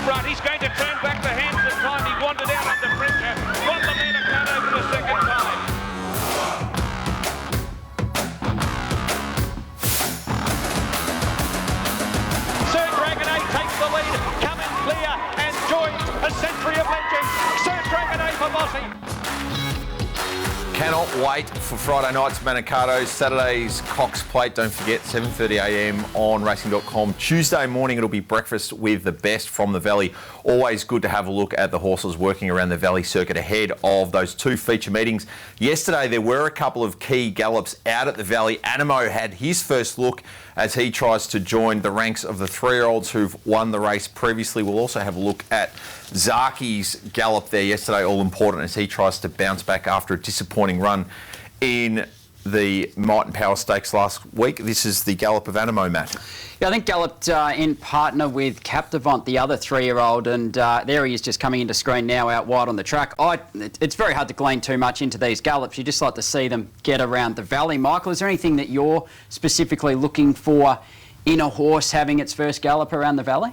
front. He's going to turn back the hands of time. He wandered out under pressure. Got the Manikato for the second time. Sir Dragon 8 takes the lead. Coming clear and joins a century of legends. Sir Dragon 8 for Mossy. Cannot wait for Friday night's Manikato, Saturday's Cox Plate. Don't forget, 7:30am on racing.com. Tuesday morning, it'll be breakfast with the best from the Valley. Always good to have a look at the horses working around the Valley circuit ahead of those two feature meetings. Yesterday, there were a couple of key gallops out at the Valley. Anamoe had his first look as he tries to join the ranks of the three-year-olds who've won the race previously. We'll also have a look at Zaki's gallop there yesterday, all important as he tries to bounce back after a disappointing run in the Might and Power Stakes last week. This is the gallop of Anamoe, Matt. Yeah, I think galloped in partner with Captivant, the other three-year-old, and there he is just coming into screen now out wide on the track. It's very hard to glean too much into these gallops. You just like to see them get around the Valley. Michael, is there anything that you're specifically looking for in a horse having its first gallop around the Valley?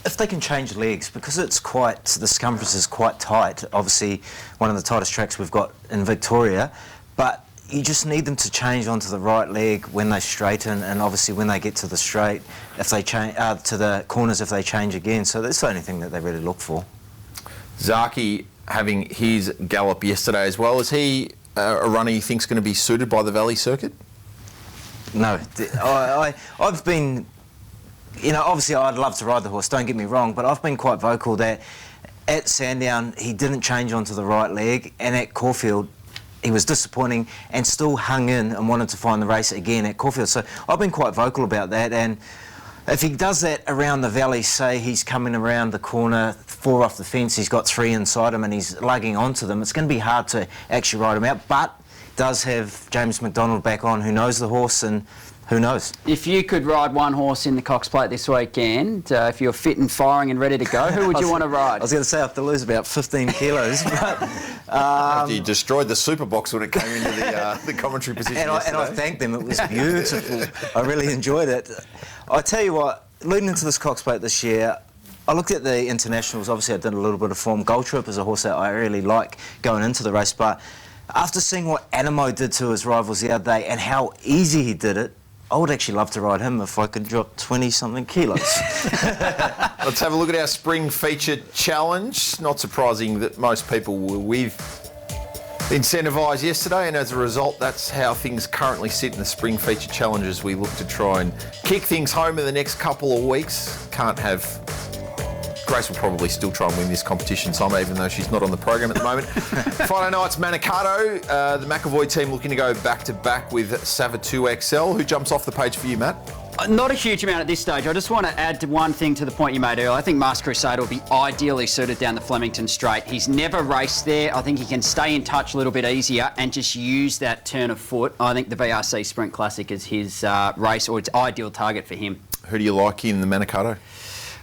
If they can change legs, because the circumference is quite tight, obviously one of the tightest tracks we've got in Victoria, but you just need them to change onto the right leg when they straighten, and obviously when they get to the straight, if they change to the corners, if they change again. So that's the only thing that they really look for. Zaki having his gallop yesterday as well. Is he a runner you think's going to be suited by the Valley circuit? No, I've been. You know, obviously I'd love to ride the horse, don't get me wrong, but I've been quite vocal that at Sandown he didn't change onto the right leg, and at Caulfield he was disappointing and still hung in and wanted to find the race again at Caulfield. So I've been quite vocal about that, and if he does that around the Valley, say he's coming around the corner, 4 off the fence, he's got 3 inside him and he's lugging onto them, it's going to be hard to actually ride him out, but does have James McDonald back on, who knows the horse, and who knows? If you could ride one horse in the Cox Plate this weekend, if you're fit and firing and ready to go, who would you want to ride? I was going to say I have to lose about 15 kilos, but... After you destroyed the super box when it came into the commentary position and I thanked them, it was beautiful. I really enjoyed it. I tell you what, leading into this Cox Plate this year, I looked at the internationals. Obviously I did a little bit of form. Gold Trip is a horse that I really like going into the race, but after seeing what Anamoe did to his rivals the other day and how easy he did it, I would actually love to ride him if I could drop 20-something kilos. Let's have a look at our Spring Feature Challenge. Not surprising that most people were with Incentivised yesterday, and as a result, that's how things currently sit in the Spring Feature Challenge as we look to try and kick things home in the next couple of weeks. Grace will probably still try and win this competition, Simon, even though she's not on the program at the moment. Friday night's Manikato. The McAvoy team looking to go back-to-back with Savatoux XL. Who jumps off the page for you, Matt? Not a huge amount at this stage. I just want to add one thing to the point you made earlier. I think Masked Crusader will be ideally suited down the Flemington Straight. He's never raced there. I think he can stay in touch a little bit easier and just use that turn of foot. I think the VRC Sprint Classic is his race, or its ideal target for him. Who do you like in the Manikato?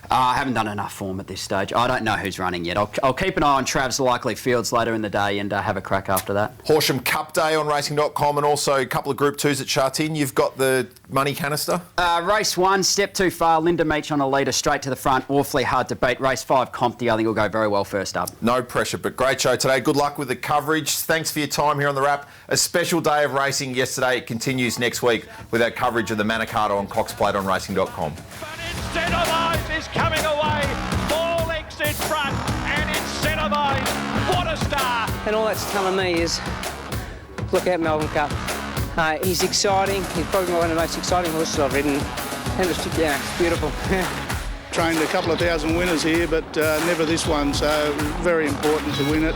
I haven't done enough form at this stage. I don't know who's running yet. I'll keep an eye on Trav's likely fields later in the day and have a crack after that. Horsham Cup Day on racing.com, and also a couple of Group 2s at Chartin. You've got the money canister? Race 1, Step Too Far, Linda Meach on a leader, straight to the front, awfully hard to beat. Race 5, Compty, I think will go very well first up. No pressure, but great show today. Good luck with the coverage. Thanks for your time here on The Wrap. A special day of racing yesterday. It continues next week with our coverage of the Manikato on Cox Plate on racing.com. Incentivised is coming away. 4 legs in front, and Incentivised, what a star. And all that's telling me is, look out Melbourne Cup. He's exciting. He's probably one of the most exciting horses I've ridden. And it's beautiful. Trained a couple of thousand winners here, but never this one, so very important to win it.